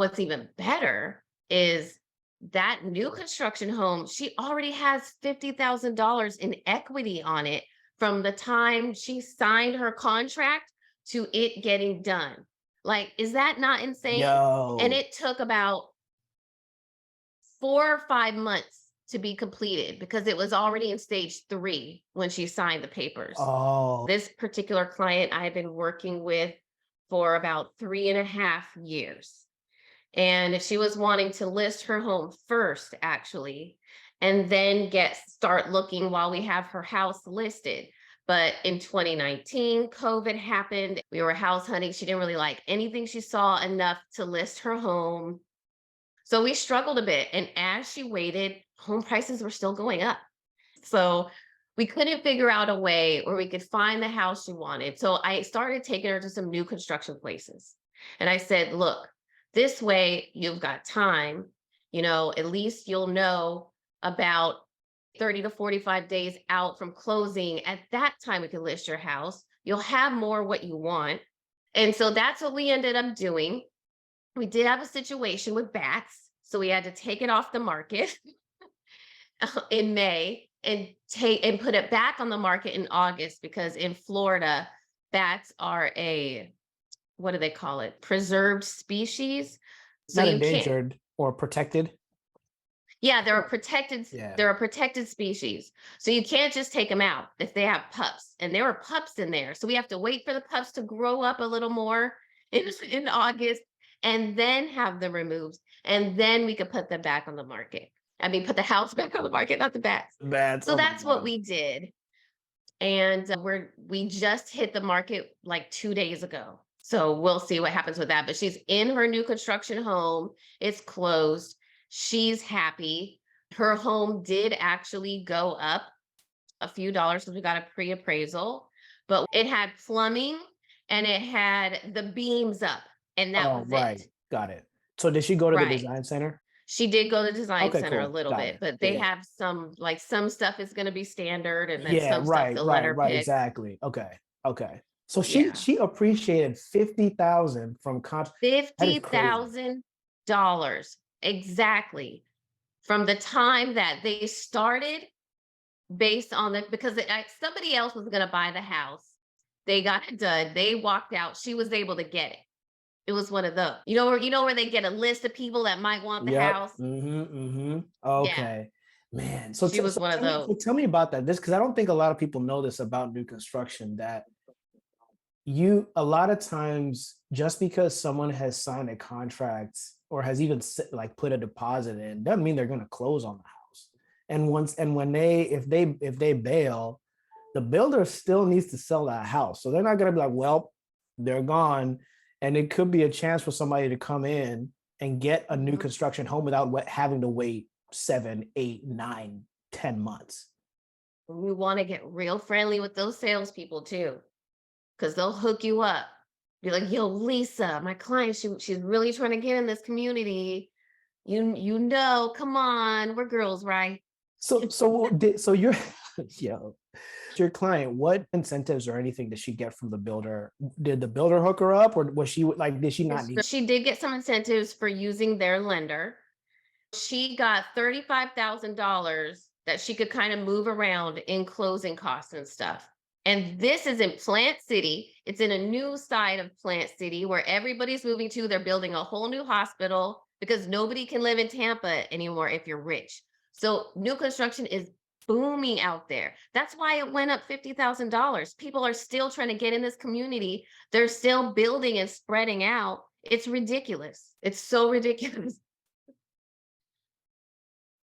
What's even better is that new construction home, she already has $50,000 in equity on it from the time she signed her contract to it getting done. Like, is that not insane? And Yo. it took about 4 or 5 months to be completed because it was already in stage 3 when she signed the papers. Oh, This particular client I have been working with for about 3.5 years. And she was wanting to list her home first, actually, and then start looking while we have her house listed. But in 2019, COVID happened. We were house hunting. She didn't really like anything she saw enough to list her home. So we struggled a bit. And as she waited, home prices were still going up. So we couldn't figure out a way where we could find the house she wanted. So I started taking her to some new construction places. And I said, look, this way you've got time, at least you'll know about 30 to 45 days out from closing. At that time, we can list your house. You'll have more what you want. And so that's what we ended up doing. We did have a situation with bats, so we had to take it off the market in May and put it back on the market in August because in Florida, bats are what do they call it? Preserved species. So not you can't, endangered or protected. yeah, Yeah. they're a protected species. So you can't just take them out if they have pups. And there were pups in there. So we have to wait for the pups to grow up a little more in August and then have them removed. And then we could put them back on the market. I mean, put the house back on the market, not the bats. Bats. So Oh my that's what God. we did. And we just hit the market like 2 days ago. So we'll see what happens with that. But she's in her new construction home. It's closed. She's happy. Her home did actually go up a few dollars because we got a pre-appraisal, but it had plumbing and it had the beams up, and that Oh, was right. it. Got it. So did she go to the Right. design center? She did go to design Okay, center a cool. little Got bit, it. but Yeah, they yeah. have some stuff is going to be standard, and then Yeah, some stuff right, they'll let right, her right. pick. Exactly. Okay. Okay. So she Yeah. she appreciated 50,000 from contract. That is crazy. $50,000 exactly from the time that they started based on because somebody else was going to buy the house. They got it done. They walked out. She was able to get it. It was one of those. Where they get a list of people that might want the Yep. house. Yeah, Okay. Man. So, she was one of those. tell me about that. This because I don't think a lot of people know this about new construction that a lot of times just because someone has signed a contract or has even like put a deposit in doesn't mean they're going to close on the house. And when if they bail, the builder still needs to sell that house. So they're not going to be like, well, they're gone. And it could be a chance for somebody to come in and get a new Mhm. construction home without having to wait 7, 8, 9, 10 months. We want to get real friendly with those salespeople too, because they'll hook you up. Be like, yo, Lisa, my client, she's really trying to get in this community. Come on, we're girls, right? So your yo, your client, what incentives or anything did she get from the builder? Did the builder hook her up, or was she like, did she not need? She did get some incentives for using their lender. She got $35,000 that she could kind of move around in closing costs and stuff. And this is in Plant City. It's in a new side of Plant City where everybody's moving to. They're building a whole new hospital because nobody can live in Tampa anymore if you're rich. So new construction is booming out there. That's why it went up $50,000. People are still trying to get in this community. They're still building and spreading out. It's ridiculous. It's so ridiculous.